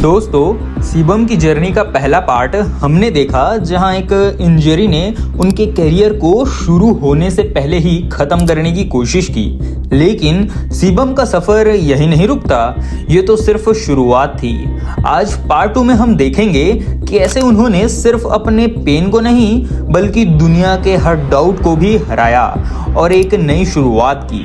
दोस्तों, शिवम की जर्नी का पहला पार्ट हमने देखा जहां एक इंजरी ने उनके करियर को शुरू होने से पहले ही खत्म करने की कोशिश की। लेकिन शिवम का सफर यही नहीं रुकता, ये तो सिर्फ शुरुआत थी। आज पार्ट 2 में हम देखेंगे कैसे उन्होंने सिर्फ अपने पेन को नहीं बल्कि दुनिया के हर डाउट को भी हराया और एक नई शुरुआत की।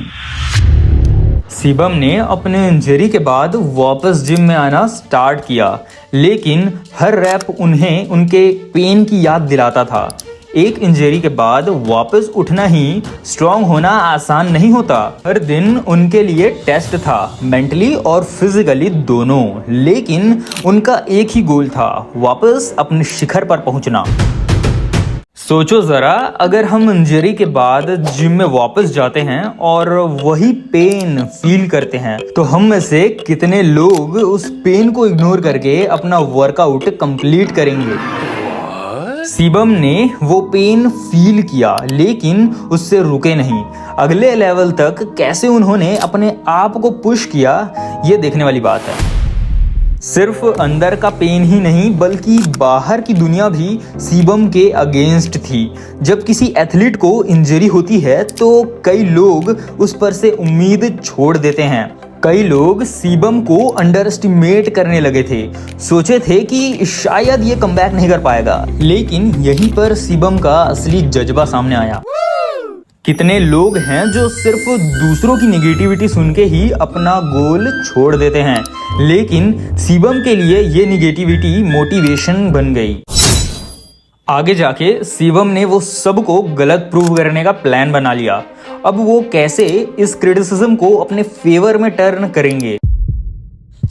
शिवम ने अपने इंजरी के बाद वापस जिम में आना स्टार्ट किया, लेकिन हर रैप उन्हें उनके पेन की याद दिलाता था। एक इंजरी के बाद वापस उठना ही स्ट्रांग होना आसान नहीं होता। हर दिन उनके लिए टेस्ट था, मेंटली और फिजिकली दोनों। लेकिन उनका एक ही गोल था, वापस अपने शिखर पर पहुंचना। सोचो जरा, अगर हम इंजरी के बाद जिम में वापस जाते हैं और वही पेन फील करते हैं, तो हम में से कितने लोग उस पेन को इग्नोर करके अपना वर्कआउट कंप्लीट करेंगे। शिवम ने वो पेन फील किया, लेकिन उससे रुके नहीं। अगले लेवल तक कैसे उन्होंने अपने आप को पुश किया, ये देखने वाली बात है। सिर्फ अंदर का पेन ही नहीं बल्कि बाहर की दुनिया भी शिवम के अगेंस्ट थी। जब किसी एथलीट को इंजरी होती है तो कई लोग उस पर से उम्मीद छोड़ देते हैं। कई लोग शिवम को अंडर एस्टिमेट करने लगे थे, सोचे थे कि शायद ये कमबैक नहीं कर पाएगा। लेकिन यहीं पर शिवम का असली जज्बा सामने आया। कितने लोग हैं जो सिर्फ दूसरों की नेगेटिविटी सुन के ही अपना गोल छोड़ देते हैं, लेकिन शिवम के लिए ये नेगेटिविटी मोटिवेशन बन गई। आगे जाके शिवम ने वो सबको गलत प्रूव करने का प्लान बना लिया। अब वो कैसे इस क्रिटिसिज्म को अपने फेवर में टर्न करेंगे।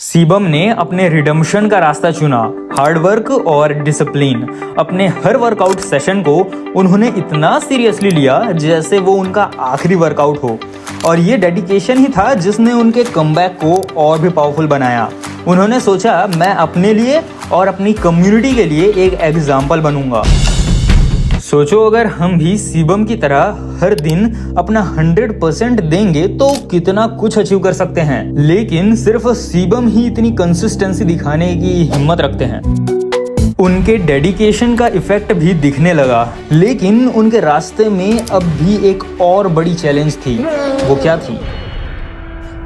शिवम ने अपने रिडम्पशन का रास्ता चुना, हार्डवर्क और डिसिप्लिन। अपने हर वर्कआउट सेशन को उन्होंने इतना सीरियसली लिया जैसे वो उनका आखिरी वर्कआउट हो, और ये डेडिकेशन ही था जिसने उनके कमबैक को और भी पावरफुल बनाया। उन्होंने सोचा, मैं अपने लिए और अपनी कम्युनिटी के लिए एक एग्जाम्पल बनूंगा। सोचो, अगर हम भी शिवम की तरह हर दिन अपना 100% देंगे तो कितना कुछ अचीव कर सकते हैं। लेकिन सिर्फ शिवम ही इतनी कंसिस्टेंसी दिखाने की हिम्मत रखते हैं। उनके डेडिकेशन का इफेक्ट भी दिखने लगा, लेकिन उनके रास्ते में अब भी एक और बड़ी चैलेंज थी। वो क्या थी?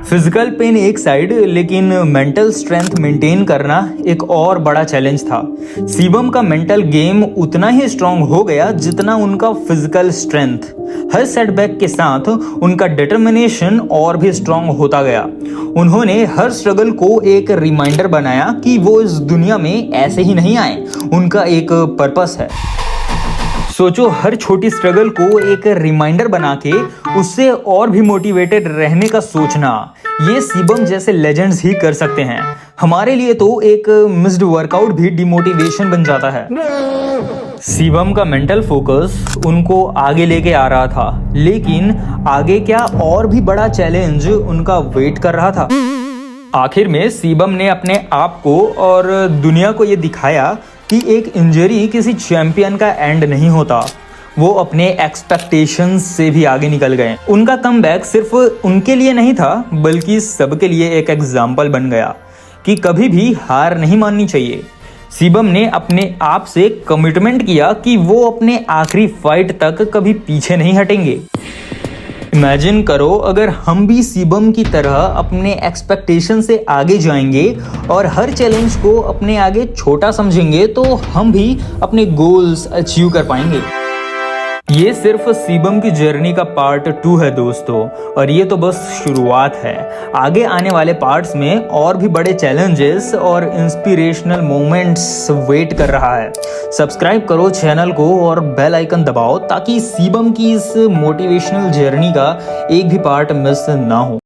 फिजिकल पेन एक साइड, लेकिन मेंटल स्ट्रेंथ मेंटेन करना एक और बड़ा चैलेंज था। शिवम का मेंटल गेम उतना ही स्ट्रांग हो गया जितना उनका फिजिकल स्ट्रेंथ। हर सेटबैक के साथ उनका डिटर्मिनेशन और भी स्ट्रांग होता गया। उन्होंने हर स्ट्रगल को एक रिमाइंडर बनाया कि वो इस दुनिया में ऐसे ही नहीं आए, उनका एक पर्पस है। सोचो, हर छोटी स्ट्रगल को एक रिमाइंडर बना के उससे और भी मोटिवेटेड रहने का सोचना, ये शिवम जैसे लेजेंड्स ही कर सकते हैं। हमारे लिए तो एक मिस्ड वर्कआउट भी डिमोटिवेशन बन जाता है। शिवम का मेंटल फोकस उनको आगे लेके आ रहा था, लेकिन आगे क्या और भी बड़ा चैलेंज उनका वेट कर रहा था। आखिर में शिवम ने अपने आप को और दुनिया को ये दिखाया कि एक इंजरी किसी चैंपियन का एंड नहीं होता। वो अपने एक्सपेक्टेशंस से भी आगे निकल गए। उनका कमबैक सिर्फ उनके लिए नहीं था बल्कि सबके लिए एक एग्जाम्पल बन गया कि कभी भी हार नहीं माननी चाहिए। शिवम ने अपने आप से कमिटमेंट किया कि वो अपने आखिरी फाइट तक कभी पीछे नहीं हटेंगे। इमेजिन करो, अगर हम भी शिवम की तरह अपने एक्सपेक्टेशन से आगे जाएंगे और हर चैलेंज को अपने आगे छोटा समझेंगे, तो हम भी अपने गोल्स अचीव कर पाएंगे। ये सिर्फ शिवम की जर्नी का पार्ट 2 है दोस्तों, और ये तो बस शुरुआत है। आगे आने वाले पार्ट्स में और भी बड़े चैलेंजेस और इंस्पिरेशनल मोमेंट्स वेट कर रहा है। सब्सक्राइब करो चैनल को और बेल आइकन दबाओ ताकि शिवम की इस मोटिवेशनल जर्नी का एक भी पार्ट मिस ना हो।